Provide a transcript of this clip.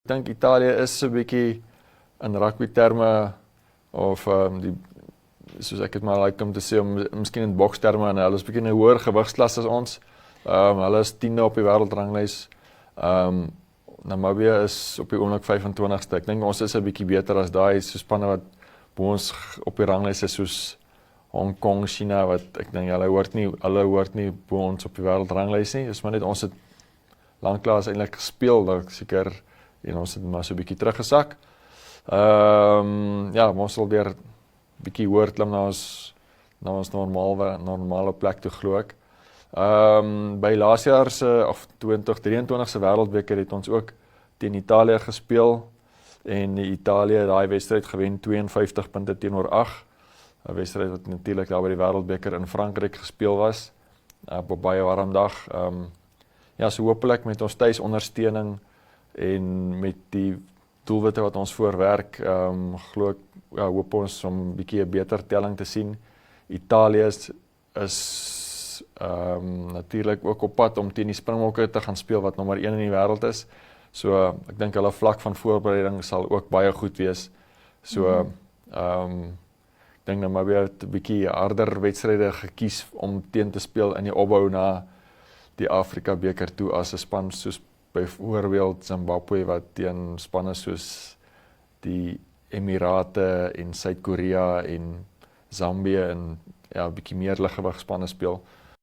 Ek dink Italië is 'n bietjie in rugby terme of soos ek het maar like om te sê, miskien in boksterme, en hulle is bietjie in 'n hoër gewigsklas as ons. Hulle is 10de op die wêreldranglys. Namibië is op die oomblik 25ste. Ek dink ons is 'n bietjie beter as daai so spanne wat bo ons op die ranglys is, soos Hong Kong, China, wat ek dink hulle hoort nie bo ons op die wêreldranglys nie. Dis maar net ons het lanklaas eintlik gespeel, dalk seker, en ons het maar so 'n bietjie teruggesak. Ja, ons sal weer bietjie hoër klim na ons normale plek toe, glo ek. By laas jaar se of 2023 se wêreldbeker het ons ook teen Italië gespeel, en Italië daai wedstryd gewen 52 punte teenoor 8. 'n wedstryd wat natuurlik daar by die wêreldbeker in Frankryk gespeel was, op 'n baie warm dag. Ja, so hopelik met ons tuisondersteuning en met die doelwitte wat ons voorwerk, glo ek, hoop ons om 'n bietjie 'n beter telling te sien. Italië is natuurlik ook op pad om teen die Springbokke te gaan speel, wat nommer 1 in die wêreld is. So ek dink hulle vlak van voorbereiding sal ook baie goed wees. So ek dink nou maar weer 'n bietjie harder wedstryde gekies om teen te speel in die opbou na die Afrika beker toe, as 'n span soos byvoorbeeld Zimbabwe, wat teen spanne soos die Emirate en Suid-Korea en Zambië en 'n bietjie meer liggewig spanne speel.